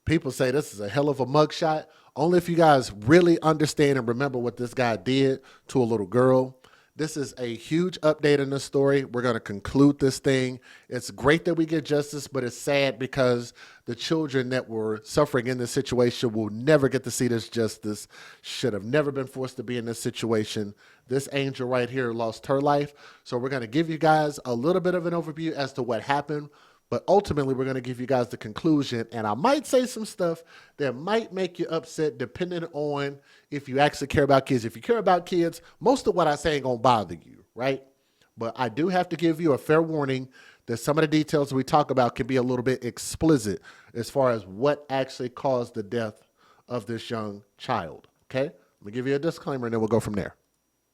People say this is a hell of a mugshot. Only if you guys really understand and remember what this guy did to a little girl. This is a huge update in the story. We're going to conclude this thing. It's great that we get justice, but it's sad because the children that were suffering in this situation will never get to see this justice, should have never been forced to be in this situation. This angel right here lost her life. So we're going to give you guys a little bit of an overview as to what happened. But ultimately, we're going to give you guys the conclusion, and I might say some stuff that might make you upset depending on if you actually care about kids. If you care about kids, most of what I say ain't going to bother you, right? But I do have to give you a fair warning that some of the details we talk about can be a little bit explicit as far as what actually caused the death of this young child, okay? Let me give you a disclaimer, and then we'll go from there.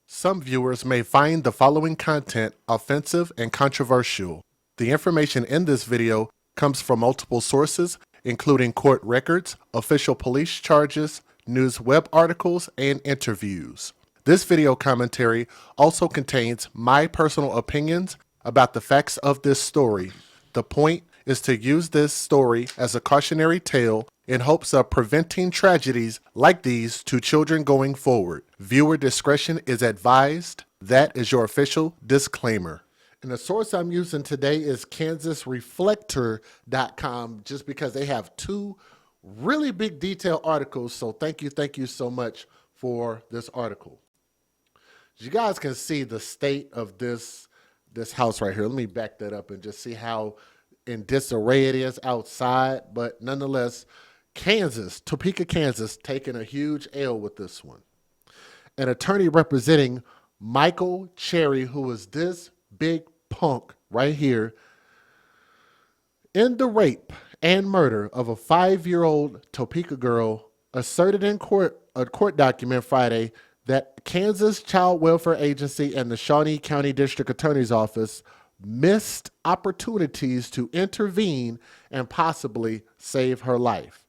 Some viewers may find the following content offensive and controversial. The information in this video comes from multiple sources, including court records, official police charges, news web articles, and interviews. This video commentary also contains my personal opinions about the facts of this story. The point is to use this story as a cautionary tale in hopes of preventing tragedies like these to children going forward. Viewer discretion is advised. That is your official disclaimer. And the source I'm using today is KansasReflector.com, just because they have two really big detailed articles. So thank you so much for this article. You guys can see the state of this house right here. Let me back that up and just see how in disarray it is outside. But nonetheless, Kansas, Topeka, Kansas, taking a huge L with this one. An attorney representing Mickel Cherry, who was this big punk right here, in the rape and murder of a 5-year-old Topeka girl, asserted in a court document Friday that Kansas Child Welfare Agency and the Shawnee County District Attorney's Office missed opportunities to intervene and possibly save her life.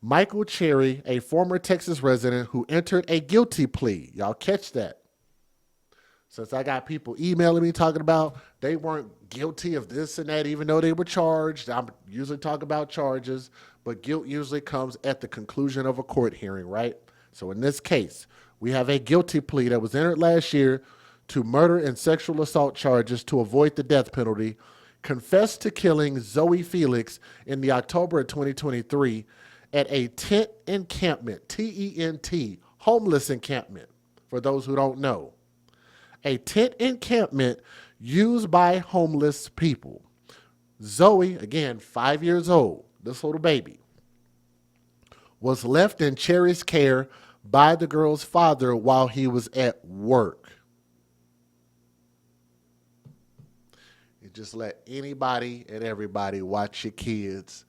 Mickel Cherry, a former Texas resident who entered a guilty plea. Y'all catch that? Since I got people emailing me talking about they weren't guilty of this and that, even though they were charged. I'm usually talking about charges, but guilt usually comes at the conclusion of a court hearing, right? So in this case, we have a guilty plea that was entered last year to murder and sexual assault charges to avoid the death penalty, confessed to killing Zoey Felix in the October of 2023 at a tent encampment, T-E-N-T, homeless encampment, for those who don't know. A tent encampment used by homeless people. Zoey, again, 5 years old, this little baby, was left in Cherry's care by the girl's father while he was at work. You just let anybody and everybody watch your kids,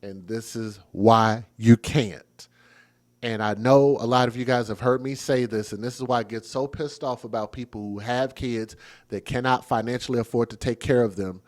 and this is why you can't. And I know a lot of you guys have heard me say this, and this is why I get so pissed off about people who have kids that cannot financially afford to take care of them.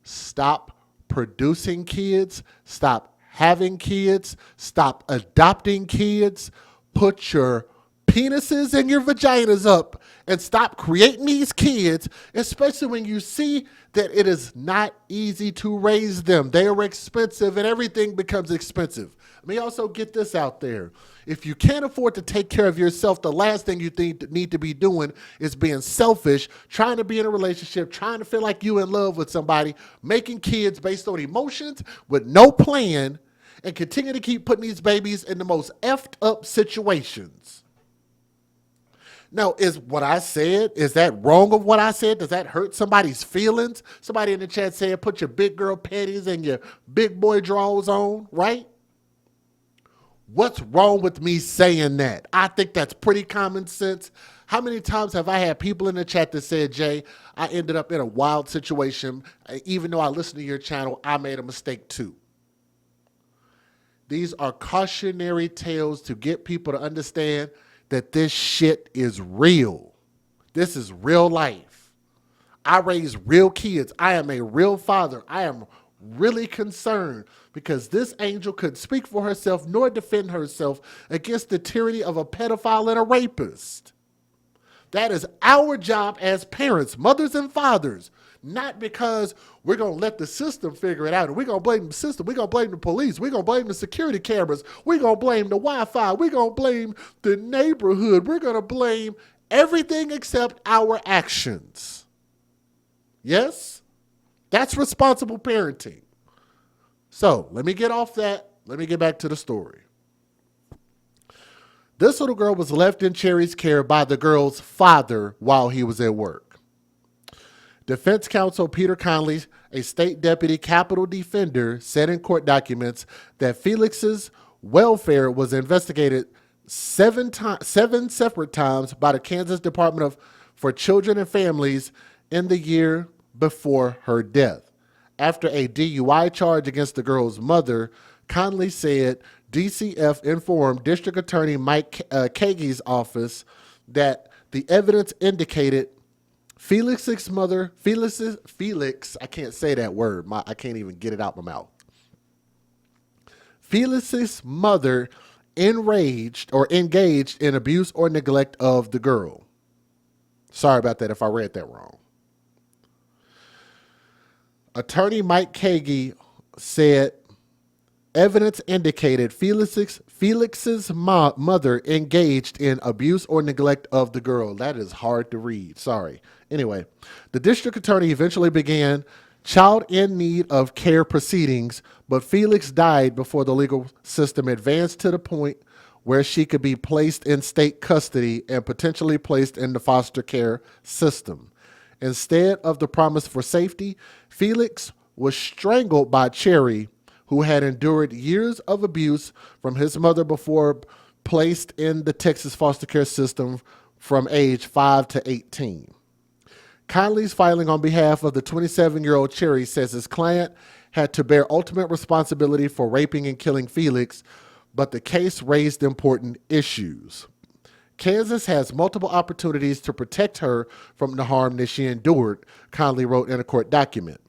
Stop producing kids. Stop having kids. Stop adopting kids. Put your penises and your vaginas up and stop creating these kids, especially when you see that it is not easy to raise them. They are expensive and everything becomes expensive. Let me also get this out there. If you can't afford to take care of yourself, the last thing you need to be doing is being selfish, trying to be in a relationship, trying to feel like you're in love with somebody, making kids based on emotions with no plan, and continue to keep putting these babies in the most effed up situations. Now, is what I said, is that wrong of what I said? Does that hurt somebody's feelings? Somebody in the chat said, put your big girl panties and your big boy drawers on, right? What's wrong with me saying that? I think that's pretty common sense. How many times have I had people in the chat that said, Jay, I ended up in a wild situation. Even though I listened to your channel, I made a mistake too. These are cautionary tales to get people to understand that this shit is real. This is real life. I raise real kids. I am a real father. I am really concerned because this angel couldn't speak for herself nor defend herself against the tyranny of a pedophile and a rapist. That is our job as parents, mothers and fathers. not because we're going to let the system figure it out and we're going to blame the system. We're going to blame the police. We're going to blame the security cameras. We're going to blame the Wi-Fi. We're going to blame the neighborhood. We're going to blame everything except our actions. Yes? That's responsible parenting. So let me get off that. Let me get back to the story. This little girl was left in Cherry's care by the girl's father while he was at work. Defense counsel Peter Conley, a state deputy capital defender, said in court documents that Felix's welfare was investigated seven separate times by the Kansas Department for Children and Families in the year before her death. After a DUI charge against the girl's mother, Conley said DCF informed District Attorney Mike Kage's office that the evidence indicated Felix's mother, Felix, I can't say that word. I can't even get it out my mouth. Felix's mother engaged in abuse or neglect of the girl. Sorry about that if I read that wrong. Attorney Mike Kage said evidence indicated Felix's mother engaged in abuse or neglect of the girl. That is hard to read. Sorry. Anyway, the district attorney eventually began child in need of care proceedings, but Felix died before the legal system advanced to the point where she could be placed in state custody and potentially placed in the foster care system. Instead of the promise for safety, Felix was strangled by Cherry, who had endured years of abuse from his mother before placed in the Texas foster care system from age 5 to 18. Conley's filing on behalf of the 27-year-old Cherry says his client had to bear ultimate responsibility for raping and killing Felix, but the case raised important issues. Kansas has multiple opportunities to protect her from the harm that she endured, Conley wrote in a court document.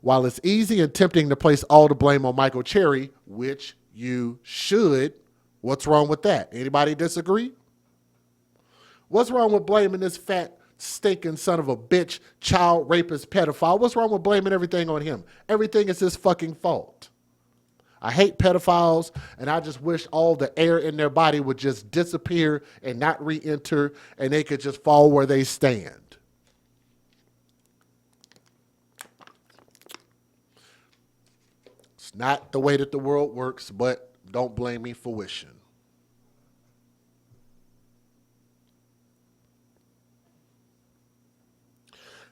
While it's easy and tempting to place all the blame on Mickel Cherry, which you should, what's wrong with that? Anybody disagree? What's wrong with blaming this fat, stinking son of a bitch, child rapist, pedophile? What's wrong with blaming everything on him? Everything is his fucking fault. I hate pedophiles, and I just wish all the air in their body would just disappear and not re-enter, and they could just fall where they stand. It's not the way that the world works, but don't blame me for wishing.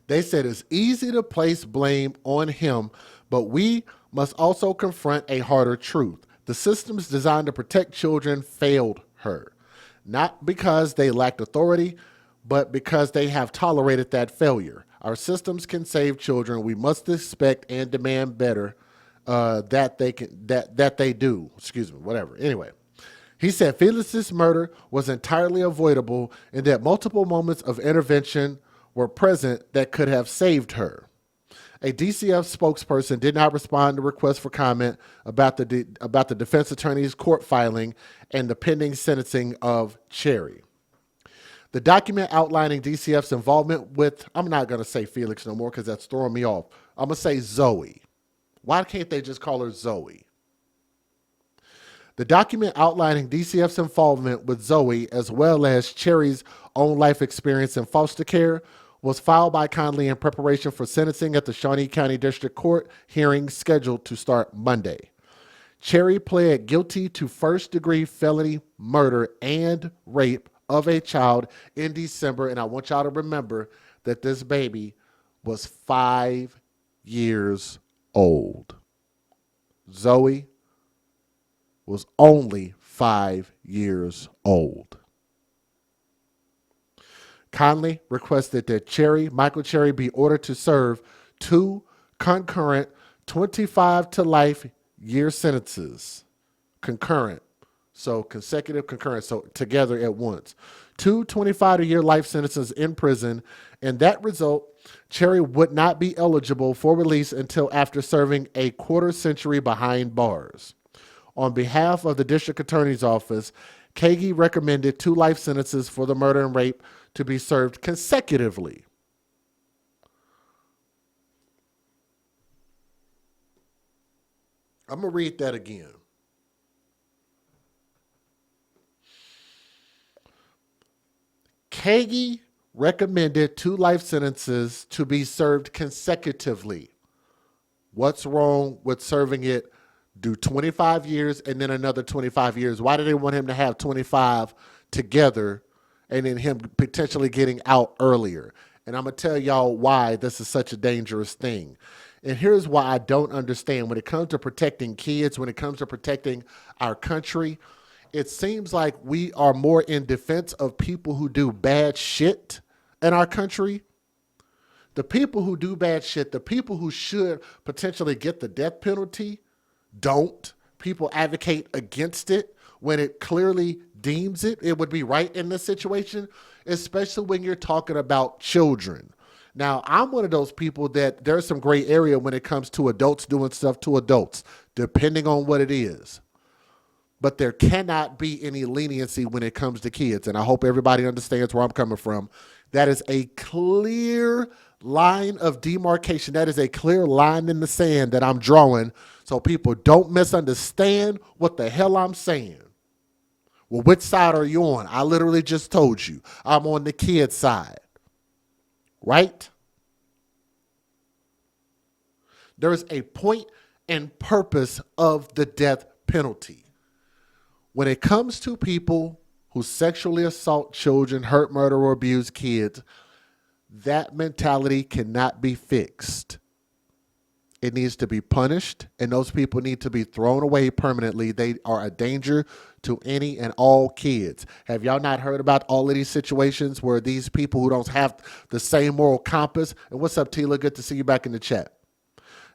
They said it's easy to place blame on him, but we must also confront a harder truth. The systems designed to protect children failed her, not because they lacked authority, but because they have tolerated that failure. Our systems can save children. We must expect and demand better that they do. Excuse me, whatever. Anyway, he said Felix's murder was entirely avoidable and that multiple moments of intervention were present that could have saved her. A DCF spokesperson did not respond to requests for comment about the defense attorney's court filing and the pending sentencing of Cherry. The document outlining DCF's involvement with, I'm not going to say Felix no more because that's throwing me off. I'm going to say Zoey. Why can't they just call her Zoey? The document outlining DCF's involvement with Zoey as well as Cherry's own life experience in foster care was filed by Conley in preparation for sentencing at the Shawnee County District Court hearing scheduled to start Monday. Cherry pled guilty to first-degree felony murder and rape of a child in December, and I want y'all to remember that this baby was 5 years old. Zoey was only 5 years old. Conley requested that Mickel Cherry be ordered to serve 2 concurrent 25 to life year sentences. Concurrent. So consecutive concurrent. So together at once. 2 25 to year life sentences in prison. And that result, Cherry would not be eligible for release until after serving a quarter century behind bars. On behalf of the district attorney's office, Kage recommended 2 life sentences for the murder and rape to be served consecutively. I'm going to read that again. Kagi recommended 2 life sentences to be served consecutively. What's wrong with serving it? Do 25 years and then another 25 years. Why do they want him to have 25 together and then him potentially getting out earlier? And I'm going to tell y'all why this is such a dangerous thing. And here's why I don't understand. When it comes to protecting kids, when it comes to protecting our country, it seems like we are more in defense of people who do bad shit in our country. The people who do bad shit, the people who should potentially get the death penalty, don't. People advocate against it when it clearly deems it would be right in this situation, especially when you're talking about children. Now, I'm one of those people that there's some gray area when it comes to adults doing stuff to adults, depending on what it is. But there cannot be any leniency when it comes to kids. And I hope everybody understands where I'm coming from. That is a clear line of demarcation. That is a clear line in the sand that I'm drawing so people don't misunderstand what the hell I'm saying. Well, which side are you on? I literally just told you. I'm on the kid side. Right? There is a point and purpose of the death penalty. When it comes to people who sexually assault children, hurt, murder, or abuse kids, that mentality cannot be fixed. It needs to be punished, and those people need to be thrown away permanently. They are a danger to any and all kids. Have y'all not heard about all of these situations where these people who don't have the same moral compass? And what's up, Tila? Good to see you back in the chat.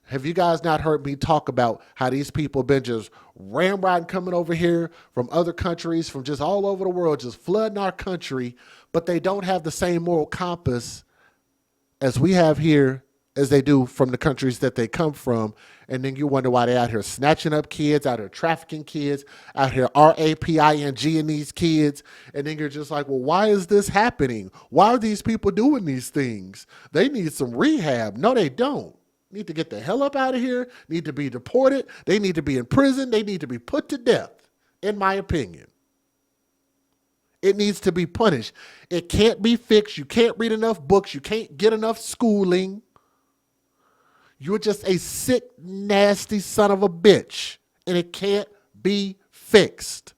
Have you guys not heard me talk about how these people been just ramrodding coming over here from other countries, from just all over the world, just flooding our country, but they don't have the same moral compass as we have here as they do from the countries that they come from. And then you wonder why they're out here snatching up kids, out here trafficking kids, out here raping these kids. And then you're just like, well, why is this happening? Why are these people doing these things? They need some rehab. No, they don't. Need to get the hell up out of here, need to be deported, they need to be in prison, they need to be put to death, in my opinion. It needs to be punished. It can't be fixed. You can't read enough books. You can't get enough schooling. You're just a sick, nasty son of a bitch, and it can't be fixed.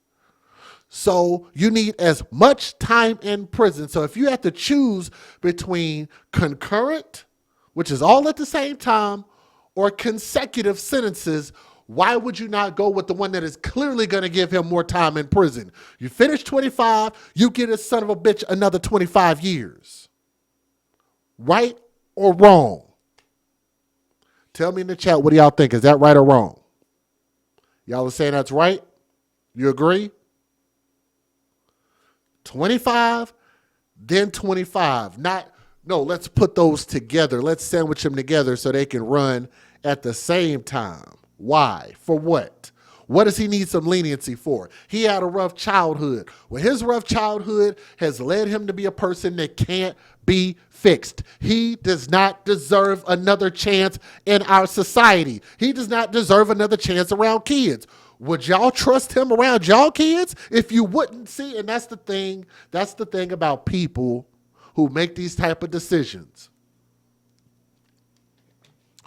So you need as much time in prison. So if you have to choose between concurrent, which is all at the same time, or consecutive sentences, why would you not go with the one that is clearly going to give him more time in prison? You finish 25, you get this son of a bitch another 25 years. Right or wrong? Tell me in the chat, what do y'all think? Is that right or wrong? Y'all are saying that's right? You agree? 25, then 25. No, let's put those together. Let's sandwich them together so they can run at the same time. Why? For what? What does he need some leniency for? He had a rough childhood. Well, his rough childhood has led him to be a person that can't be fixed. He does not deserve another chance in our society. He does not deserve another chance around kids. Would y'all trust him around y'all kids? If you wouldn't, see, and that's the thing about people who make these type of decisions.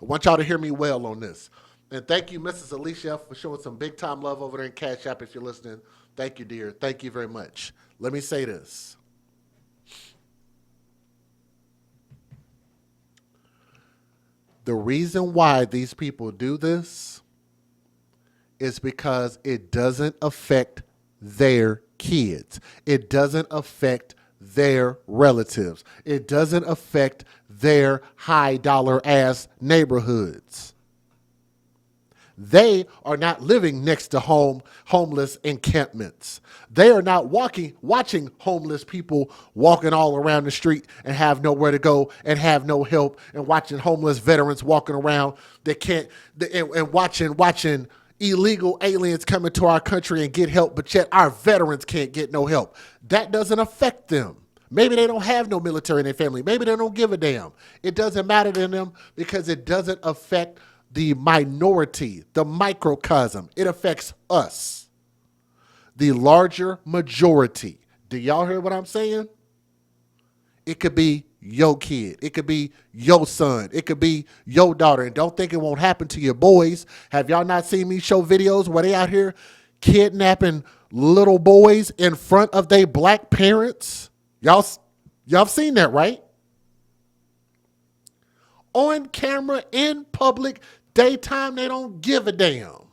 I want y'all to hear me well on this. And thank you, Mrs. Alicia, for showing some big time love over there in Cash App if you're listening. Thank you, dear. Thank you very much. Let me say this. The reason why these people do this is because it doesn't affect their kids. It doesn't affect their relatives. It doesn't affect their high dollar ass neighborhoods. They are not living next to homeless encampments. They are not watching homeless people walking all around the street and have nowhere to go and have no help, and watching homeless veterans walking around that can't, and watching illegal aliens come into our country and get help, but yet our veterans can't get no help. That doesn't affect them. Maybe they don't have no military in their family. Maybe they don't give a damn. It doesn't matter to them because it doesn't affect the minority, the microcosm. It affects us, the larger majority. Do y'all hear what I'm saying? It could be your kid. It could be your son. It could be your daughter. And don't think it won't happen to your boys. Have y'all not seen me show videos where they out here kidnapping little boys in front of their black parents? Y'all seen that, right? On camera, in public, daytime, they don't give a damn.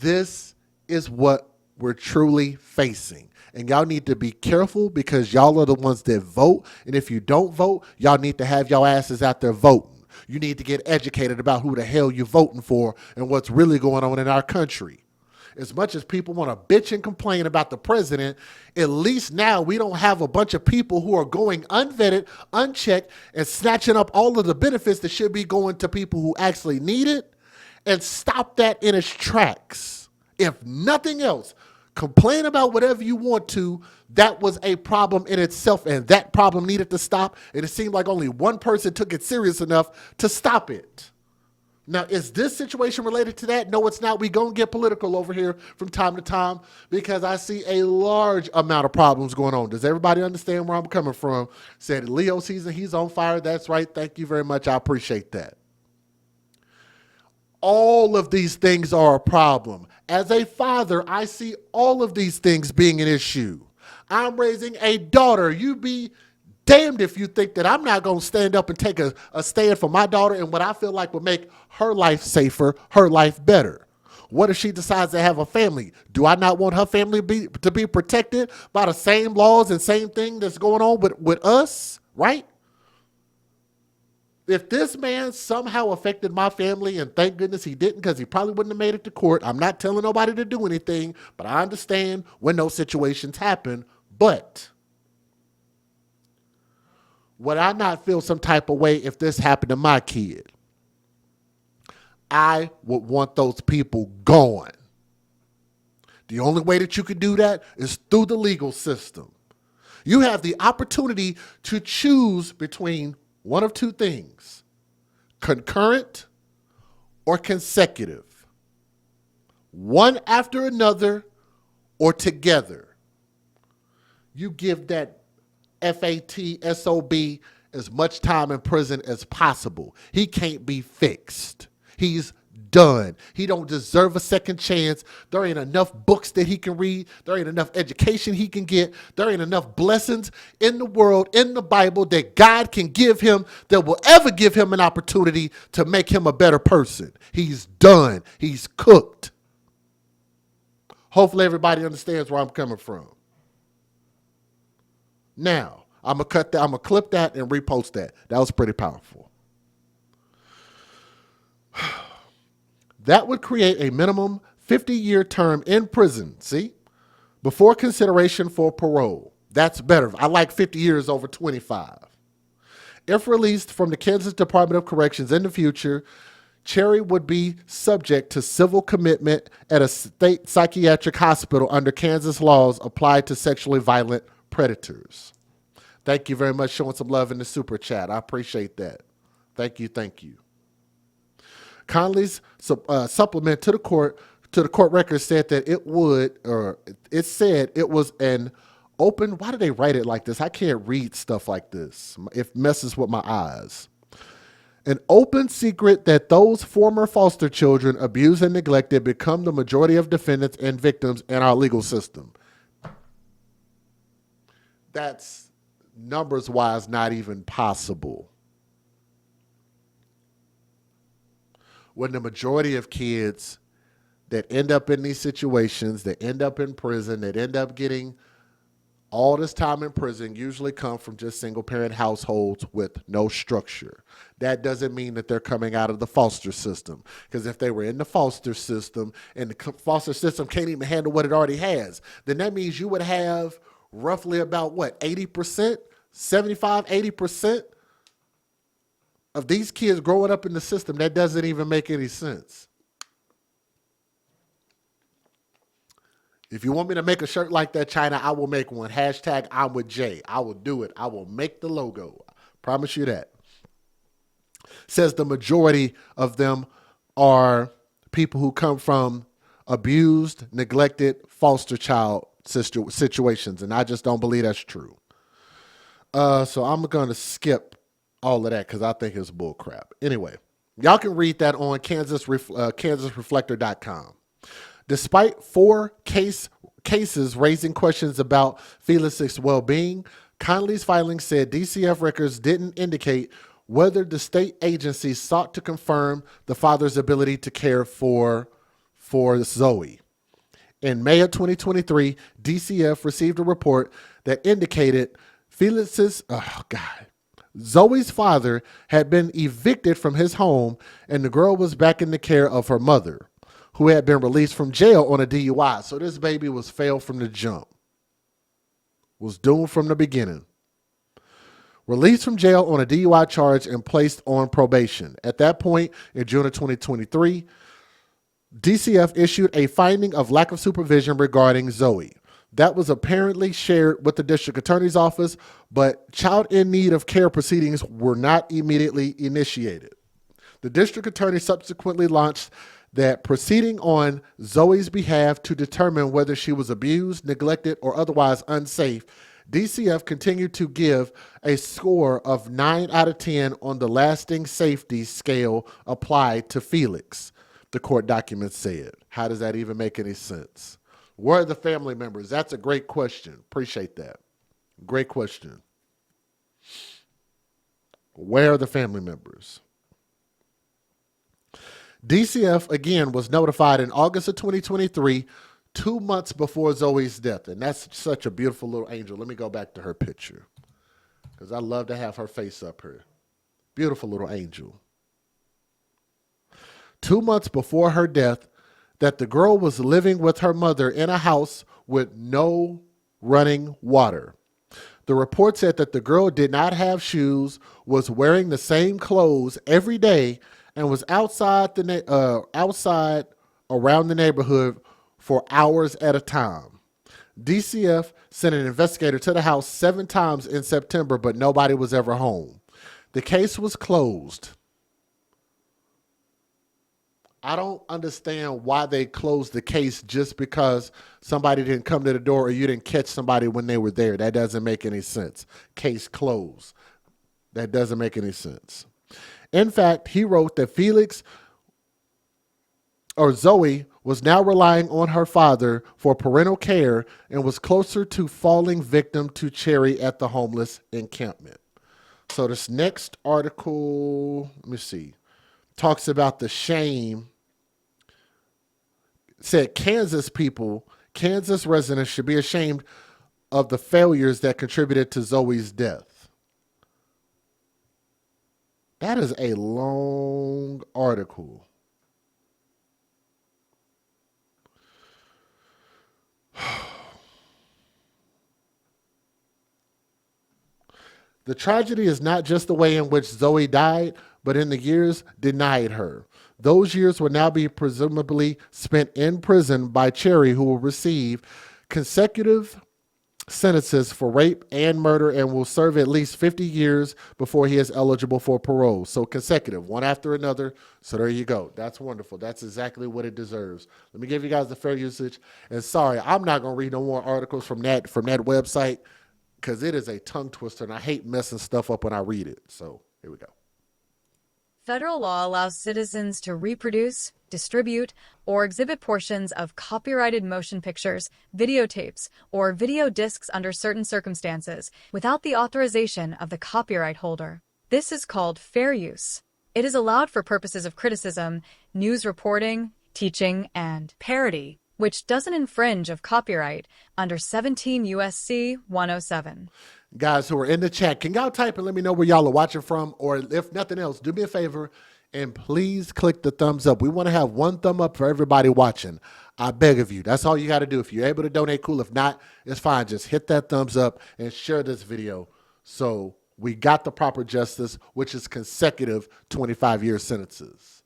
This is what we're truly facing. And y'all need to be careful because y'all are the ones that vote. And if you don't vote, y'all need to have y'all asses out there voting. You need to get educated about who the hell you're voting for and what's really going on in our country. As much as people want to bitch and complain about the president, at least now we don't have a bunch of people who are going unvetted, unchecked, and snatching up all of the benefits that should be going to people who actually need it, and stop that in its tracks. If nothing else, complain about whatever you want to. That was a problem in itself, and that problem needed to stop, and it seemed like only one person took it serious enough to stop it. Now, is this situation related to that? No, it's not. We gonna get political over here from time to time because I see a large amount of problems going on. Does everybody understand where I'm coming from? Said Leo season, he's on fire. That's right. Thank you very much. I appreciate that. All of these things are a problem. As a father, I see all of these things being an issue. I'm raising a daughter. You be damned if you think that I'm not going to stand up and take a stand for my daughter and what I feel like would make her life safer, her life better. What if she decides to have a family? Do I not want her family to be protected by the same laws and same thing that's going on with us, right? If this man somehow affected my family, and thank goodness he didn't because he probably wouldn't have made it to court. I'm not telling nobody to do anything, but I understand when those situations happen. But would I not feel some type of way if this happened to my kid? I would want those people gone. The only way that you could do that is through the legal system. You have the opportunity to choose between one of two things: concurrent or consecutive. One after another or together. You give that FAT-SOB as much time in prison as possible. He can't be fixed. He's done. He don't deserve a second chance. There ain't enough books that he can read. There ain't enough education he can get. There ain't enough blessings in the world, in the Bible, that God can give him that will ever give him an opportunity to make him a better person. He's done. He's cooked. Hopefully everybody understands where I'm coming from. Now, I'm going to cut that. I'm going to clip that and repost that. That was pretty powerful. That would create a minimum 50-year term in prison, see, before consideration for parole. That's better. I like 50 years over 25. If released from the Kansas Department of Corrections in the future, Cherry would be subject to civil commitment at a state psychiatric hospital under Kansas laws applied to sexually violent predators. Thank you very much for showing some love in the super chat. I appreciate that. Thank you. Thank you. Conley's supplement to the court record said that it said it was an open. Why do they write it like this? I can't read stuff like this. It messes with my eyes. An open secret that those former foster children abused and neglected become the majority of defendants and victims in our legal system. That's numbers wise not even possible. When the majority of kids that end up in these situations, that end up in prison, that end up getting all this time in prison, usually come from just single-parent households with no structure. That doesn't mean that they're coming out of the foster system, because if they were in the foster system and the foster system can't even handle what it already has, then that means you would have roughly about, what, 80%, 75, 80% of these kids growing up in the system. That doesn't even make any sense. If you want me to make a shirt like that, China, I will make one. Hashtag I'm with Jay. I will do it. I will make the logo. I promise you that. Says the majority of them are people who come from abused, neglected, foster child situations. And I just don't believe that's true. So I'm going to skip all of that because I think it's bull crap. Anyway, y'all can read that on kansasreflector.com. Despite four cases raising questions about Felix's well-being, Connolly's filing said DCF records didn't indicate whether the state agency sought to confirm the father's ability to care for Zoey. In May of 2023, DCF received a report that indicated Zoey's father had been evicted from his home and the girl was back in the care of her mother, who had been released from jail on a DUI. So this baby was failed from the jump. Was doomed from the beginning. Released from jail on a DUI charge and placed on probation. At that point, in June of 2023, DCF issued a finding of lack of supervision regarding Zoey. That was apparently shared with the district attorney's office, but child in need of care proceedings were not immediately initiated. The district attorney subsequently launched that proceeding on Zoey's behalf to determine whether she was abused, neglected, or otherwise unsafe. DCF continued to give a score of 9 out of 10 on the lasting safety scale applied to Felix, the court documents said. How does that even make any sense? Where are the family members? That's a great question. Appreciate that. Great question. Where are the family members? DCF, again, was notified in August of 2023, 2 months before Zoey's death. And that's such a beautiful little angel. Let me go back to her picture because I love to have her face up here. Beautiful little angel. 2 months before her death, that the girl was living with her mother in a house with no running water. The report said that the girl did not have shoes, was wearing the same clothes every day, and was outside around the neighborhood for hours at a time. DCF sent an investigator to the house 7 times in September, but nobody was ever home. The case was closed. I don't understand why they closed the case just because somebody didn't come to the door or you didn't catch somebody when they were there. That doesn't make any sense. Case closed. That doesn't make any sense. In fact, he wrote that Zoey was now relying on her father for parental care and was closer to falling victim to Cherry at the homeless encampment. So this next article, let me see, talks about the shame. Said Kansas residents should be ashamed of the failures that contributed to Zoey's death. That is a long article. The tragedy is not just the way in which Zoey died, but in the years denied her. Those years will now be presumably spent in prison by Cherry, who will receive consecutive sentences for rape and murder and will serve at least 50 years before he is eligible for parole. So consecutive, one after another. So there you go. That's wonderful. That's exactly what it deserves. Let me give you guys the fair usage. And sorry, I'm not going to read no more articles from that website because it is a tongue twister and I hate messing stuff up when I read it. So here we go. Federal law allows citizens to reproduce, distribute, or exhibit portions of copyrighted motion pictures, videotapes, or video discs under certain circumstances without the authorization of the copyright holder. This is called fair use. It is allowed for purposes of criticism, news reporting, teaching, and parody, which doesn't infringe of copyright under 17 U.S.C. 107. Guys who are in the chat, can y'all type and let me know where y'all are watching from? Or if nothing else, do me a favor and please click the thumbs up. We want to have 1 thumb up for everybody watching. I beg of you. That's all you got to do. If you're able to donate, cool. If not, it's fine. Just hit that thumbs up and share this video so we got the proper justice, which is consecutive 25-year sentences.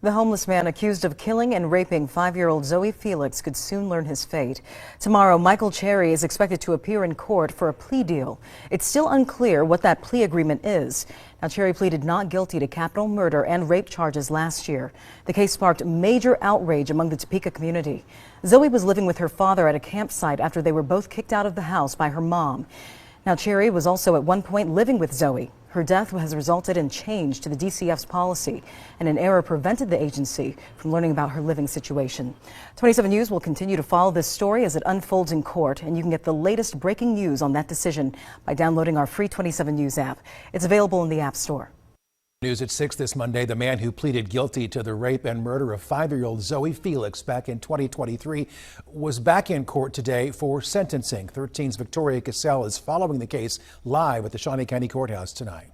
The homeless man accused of killing and raping 5-year-old Zoey Felix could soon learn his fate. Tomorrow, Mickel Cherry is expected to appear in court for a plea deal. It's still unclear what that plea agreement is. Now, Cherry pleaded not guilty to capital murder and rape charges last year. The case sparked major outrage among the Topeka community. Zoey was living with her father at a campsite after they were both kicked out of the house by her mom. Now, Cherry was also at one point living with Zoey. Her death has resulted in change to the DCF's policy, and an error prevented the agency from learning about her living situation. 27 News will continue to follow this story as it unfolds in court, and you can get the latest breaking news on that decision by downloading our free 27 News app. It's available in the App Store. News at 6 this Monday. The man who pleaded guilty to the rape and murder of 5-year-old Zoey Felix back in 2023 was back in court today for sentencing. 13's Victoria Cassell is following the case live at the Shawnee County Courthouse tonight.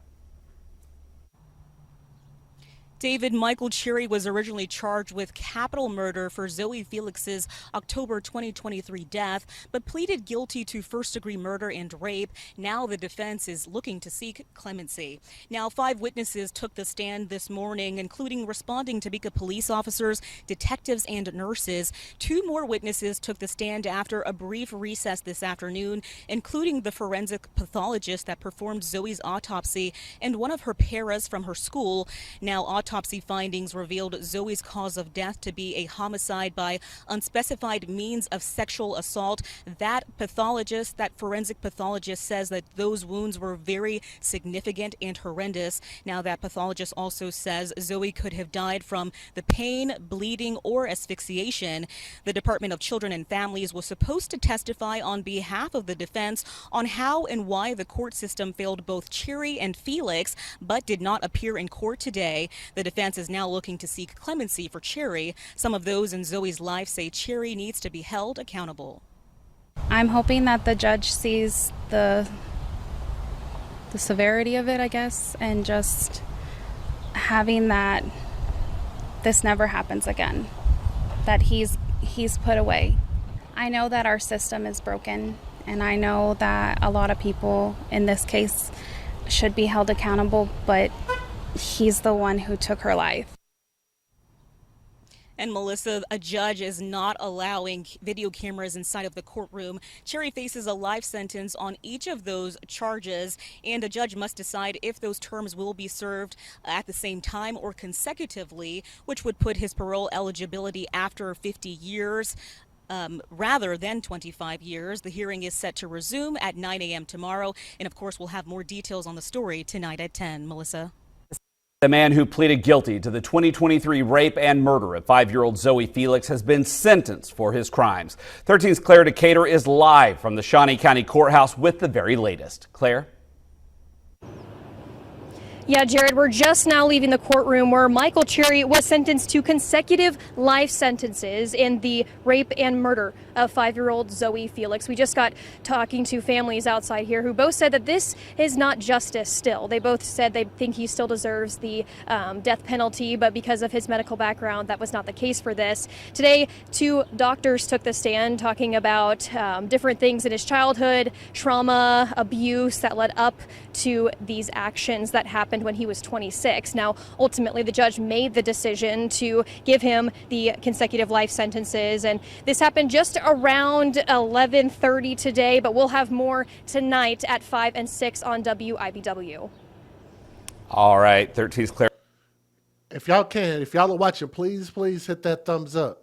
David, Mickel Cherry was originally charged with capital murder for Zoey Felix's October 2023 death, but pleaded guilty to first-degree murder and rape. Now the defense is looking to seek clemency. Now, 5 witnesses took the stand this morning, including responding Topeka police officers, detectives, and nurses. 2 more witnesses took the stand after a brief recess this afternoon, including the forensic pathologist that performed Zoey's autopsy and one of her paras from her school. Now, autopsy findings revealed Zoey's cause of death to be a homicide by unspecified means of sexual assault. That forensic pathologist says that those wounds were very significant and horrendous. Now, that pathologist also says Zoey could have died from the pain, bleeding, or asphyxiation. The Department of Children and Families was supposed to testify on behalf of the defense on how and why the court system failed both Cherry and Felix, but did not appear in court today. The defense is now looking to seek clemency for Cherry. Some of those in Zoey's life say Cherry needs to be held accountable. I'm hoping that the judge sees the severity of it, I guess, and just having that this never happens again, that he's put away. I know that our system is broken, and I know that a lot of people in this case should be held accountable, but he's the one who took her life. And Melissa, a judge is not allowing video cameras inside of the courtroom. Cherry faces a life sentence on each of those charges, and a judge must decide if those terms will be served at the same time or consecutively, which would put his parole eligibility after 50 years. Rather than 25 years. The hearing is set to resume at 9 a.m. tomorrow. And of course, we'll have more details on the story tonight at 10. Melissa. The man who pleaded guilty to the 2023 rape and murder of 5-year-old Zoey Felix has been sentenced for his crimes. 13's Claire Decatur is live from the Shawnee County Courthouse with the very latest. Claire? Yeah, Jared, we're just now leaving the courtroom where Mickel Cherry was sentenced to consecutive life sentences in the rape and murder of 5-year-old Zoey Felix. We just got talking to families outside here who both said that this is not justice still. They both said they think he still deserves the death penalty, but because of his medical background, that was not the case for this. Today, 2 doctors took the stand talking about different things in his childhood, trauma, abuse that led up to these actions that happened when he was 26. Now, ultimately, the judge made the decision to give him the consecutive life sentences, and this happened just around 11:30 today, but we'll have more tonight at 5 and 6 on WIBW. All right, 13's Claire. If y'all are watching, please hit that thumbs up.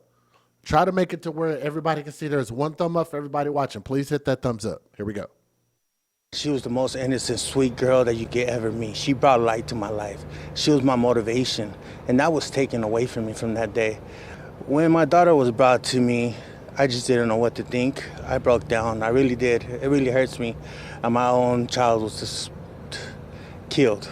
Try to make it to where everybody can see there's one thumb up for everybody watching. Please hit that thumbs up. Here we go. She was the most innocent, sweet girl that you could ever meet. She brought light to my life. She was my motivation, and that was taken away from me from that day. When my daughter was brought to me, I just didn't know what to think. I broke down. I really did. It really hurts me. And my own child was just killed.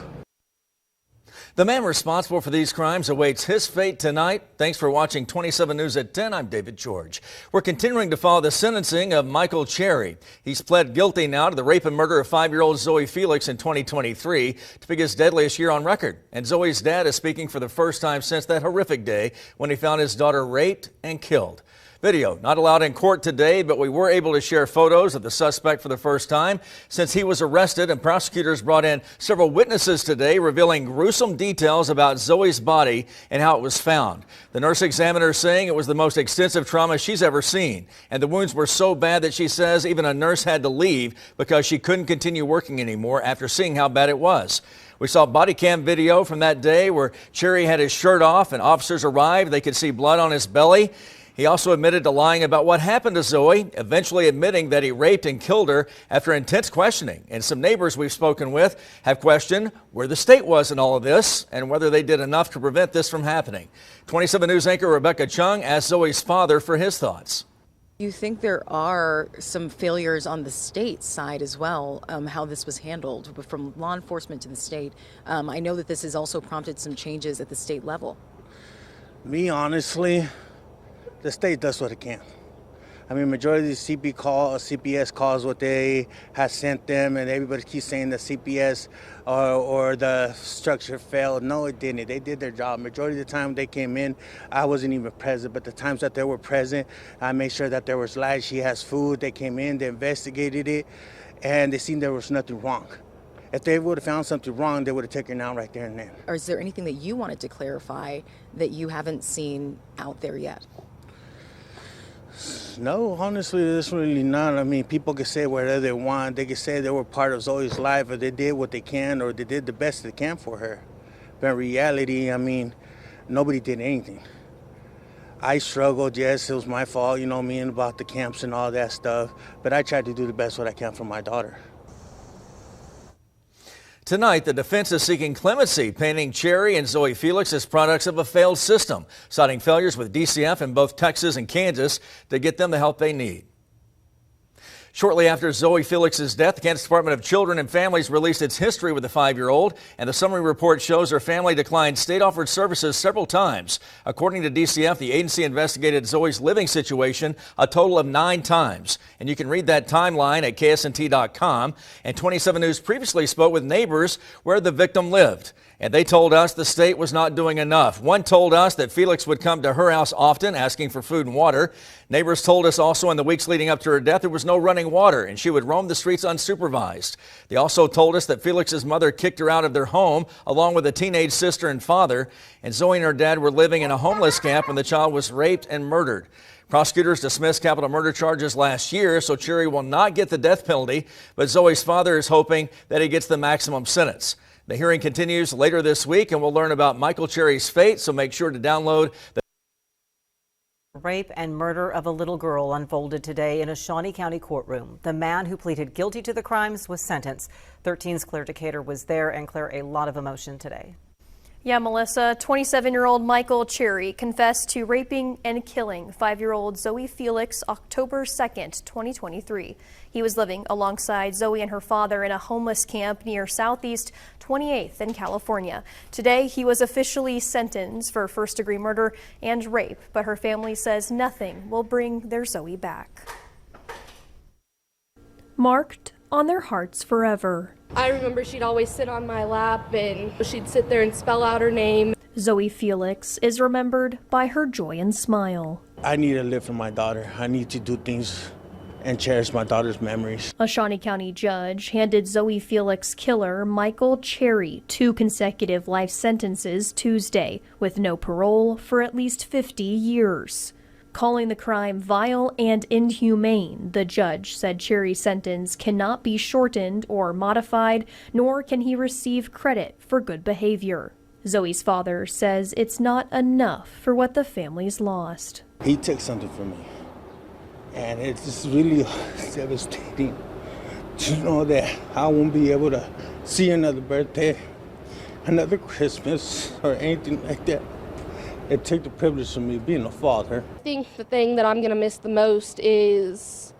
The man responsible for these crimes awaits his fate tonight. Thanks for watching 27 News at 10. I'm David George. We're continuing to follow the sentencing of Mickel Cherry. He's pled guilty now to the rape and murder of 5-year-old Zoey Felix in 2023, Topeka's deadliest year on record. And Zoey's dad is speaking for the first time since that horrific day when he found his daughter raped and killed. Video not allowed in court today, but we were able to share photos of the suspect for the first time since he was arrested, and prosecutors brought in several witnesses today revealing gruesome details about Zoey's body and how it was found. The nurse examiner saying it was the most extensive trauma she's ever seen, and the wounds were so bad that she says even a nurse had to leave because she couldn't continue working anymore after seeing how bad it was. We saw body cam video from that day where Cherry had his shirt off and officers arrived. They could see blood on his belly. He also admitted to lying about what happened to Zoey, eventually admitting that he raped and killed her after intense questioning. And some neighbors we've spoken with have questioned where the state was in all of this and whether they did enough to prevent this from happening. 27 News anchor Rebecca Chung asked Zoey's father for his thoughts. You think there are some failures on the state side as well, how this was handled from law enforcement to the state. I know that this has also prompted some changes at the state level. Me, honestly, the state does what it can. I mean, majority of the CPS calls what they have sent them, and everybody keeps saying the CPS or the structure failed. No, it didn't. They did their job. Majority of the time they came in, I wasn't even present, but the times that they were present, I made sure that there was light. She has food. They came in, they investigated it, and they seen there was nothing wrong. If they would have found something wrong, they would have taken her down right there and then. Or is there anything that you wanted to clarify that you haven't seen out there yet? No, honestly, there's really not. I mean, people can say whatever they want. They can say they were part of Zoey's life, or they did what they can, or they did the best they can for her. But in reality, I mean, nobody did anything. I struggled, yes, it was my fault, you know what I mean, about the camps and all that stuff. But I tried to do the best what I can for my daughter. Tonight, the defense is seeking clemency, painting Cherry and Zoey Felix as products of a failed system, citing failures with DCF in both Texas and Kansas to get them the help they need. Shortly after Zoey Felix's death, the Kansas Department of Children and Families released its history with the 5-year-old, and the summary report shows her family declined state-offered services several times. According to DCF, the agency investigated Zoey's living situation a total of 9 times, and you can read that timeline at ksnt.com. And 27 News previously spoke with neighbors where the victim lived, and they told us the state was not doing enough. One told us that Felix would come to her house often, asking for food and water. Neighbors told us also in the weeks leading up to her death, there was no running water, and she would roam the streets unsupervised. They also told us that Felix's mother kicked her out of their home, along with a teenage sister and father, and Zoey and her dad were living in a homeless camp when the child was raped and murdered. Prosecutors dismissed capital murder charges last year, so Cherry will not get the death penalty, but Zoey's father is hoping that he gets the maximum sentence. The hearing continues later this week, and we'll learn about Mickel Cherry's fate, so make sure to download the Rape and murder of a little girl unfolded today in a Shawnee County courtroom. The man who pleaded guilty to the crimes was sentenced. 13's Claire Decatur was there, and Claire, a lot of emotion today. Yeah, Melissa, 27-year-old Mickel Cherry confessed to raping and killing 5-year-old Zoey Felix October 2nd, 2023. He was living alongside Zoey and her father in a homeless camp near Southeast 28th in California. Today, he was officially sentenced for first-degree murder and rape, but her family says nothing will bring their Zoey back. Marked on their hearts forever. I remember she'd always sit on my lap and she'd sit there and spell out her name. Zoey Felix is remembered by her joy and smile. I need to live for my daughter. I need to do things and cherish my daughter's memories. A Shawnee County judge handed Zoey Felix killer Mickel Cherry 2 consecutive life sentences Tuesday, with no parole for at least 50 years. Calling the crime vile and inhumane, the judge said Cherry's sentence cannot be shortened or modified, nor can he receive credit for good behavior. Zoey's father says it's not enough for what the family's lost. He took something from me, and it's just really devastating to know that I won't be able to see another birthday, another Christmas, or anything like that. It took the privilege from me being a father. I think the thing that I'm going to miss the most is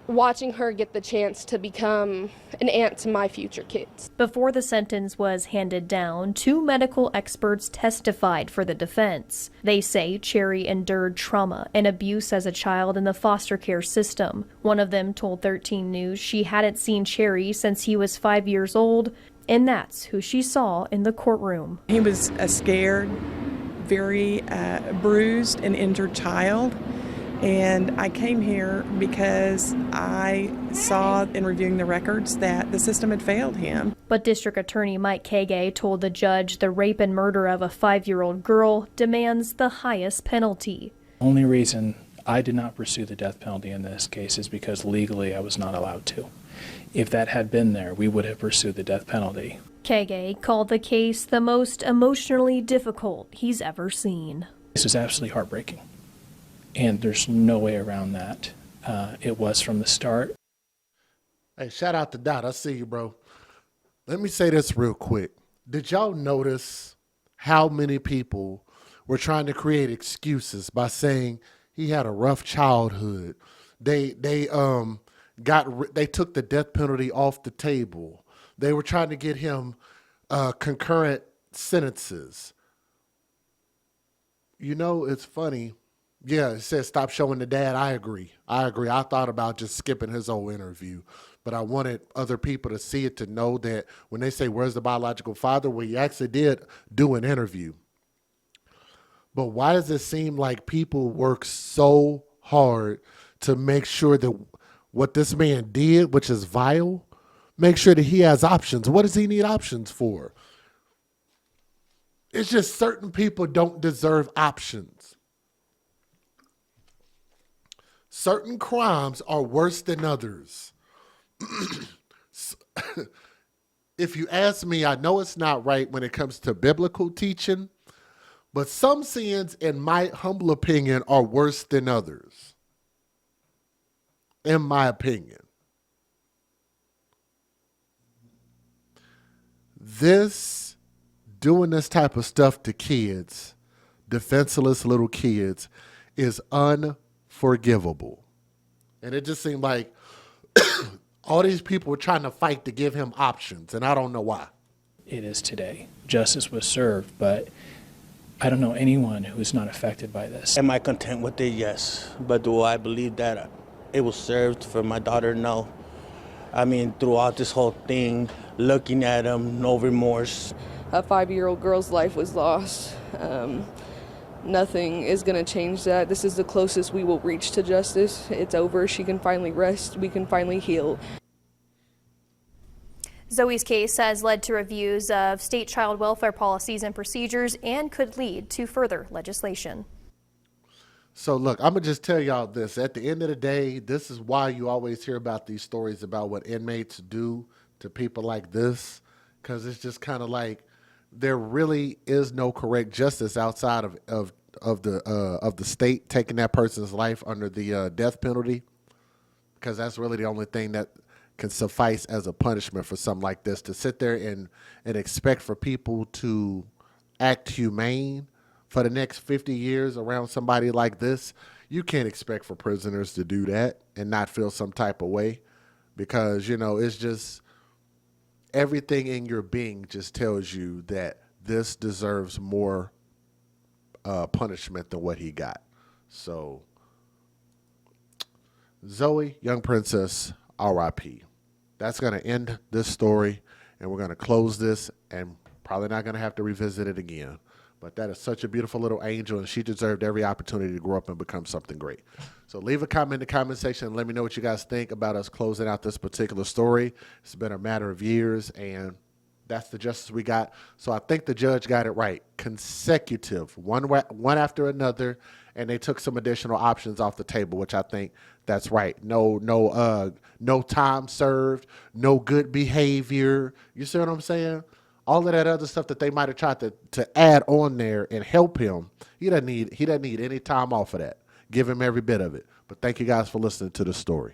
watching her get the chance to become an aunt to my future kids. Before the sentence was handed down, 2 medical experts testified for the defense. They say Cherry endured trauma and abuse as a child in the foster care system. One of them told 13 News she hadn't seen Cherry since he was 5 years old, and that's who she saw in the courtroom. He was a scared, very bruised and injured child, And I came here because I saw in reviewing the records that the system had failed him. But District Attorney Mike Kage told the judge the rape and murder of a 5-year-old girl demands the highest penalty. Only reason I did not pursue the death penalty in this case is because legally I was not allowed to. If that had been there, we would have pursued the death penalty. Kage called the case the most emotionally difficult he's ever seen. This is absolutely heartbreaking, and there's no way around that. It was from the start. Hey, shout out to Dot. I see you, bro. Let me say this real quick. Did y'all notice how many people were trying to create excuses by saying he had a rough childhood? They took the death penalty off the table. They were trying to get him concurrent sentences. You know, it's funny. Yeah, it says stop showing the dad. I agree. I thought about just skipping his whole interview, but I wanted other people to see it, to know that when they say, where's the biological father? Well, he actually did do an interview. But why does it seem like people work so hard to make sure that what this man did, which is vile, make sure that he has options? What does he need options for? It's just certain people don't deserve options. Certain crimes are worse than others. If you ask me, I know it's not right when it comes to biblical teaching, but some sins, in my humble opinion, are worse than others. In my opinion. Doing this type of stuff to kids, defenseless little kids, is unforgivable. And it just seemed like all these people were trying to fight to give him options, and I don't know why. It is today. Justice was served, but I don't know anyone who is not affected by this. Am I content with it? Yes. But do I believe that it was served for my daughter? No. I mean, throughout this whole thing, looking at him, no remorse. A 5-year-old girl's life was lost. Nothing is going to change that. This is the closest we will reach to justice. It's over. She can finally rest. We can finally heal. Zoey's case has led to reviews of state child welfare policies and procedures and could lead to further legislation. So look, I'm going to just tell y'all this. At the end of the day, this is why you always hear about these stories about what inmates do to people like this, because it's just kind of like there really is no correct justice outside of the state taking that person's life under the death penalty, because that's really the only thing that can suffice as a punishment for something like this. To sit there and expect for people to act humane for the next 50 years around somebody like this, you can't expect for prisoners to do that and not feel some type of way, because, you know, it's just everything in your being just tells you that this deserves more punishment than what he got. So, Zoey, young princess, R.I.P. That's going to end this story, and we're going to close this, and probably not going to have to revisit it again. But that is such a beautiful little angel, and she deserved every opportunity to grow up and become something great. So leave a comment in the comment section and let me know what you guys think about us closing out this particular story. It's been a matter of years, and that's the justice we got. So I think the judge got it right. Consecutive, one after another, and they took some additional options off the table, which I think that's right. No time served, no good behavior. You see what I'm saying? All of that other stuff that they might have tried to add on there and help him, he doesn't need any time off of that. Give him every bit of it. But thank you guys for listening to the story.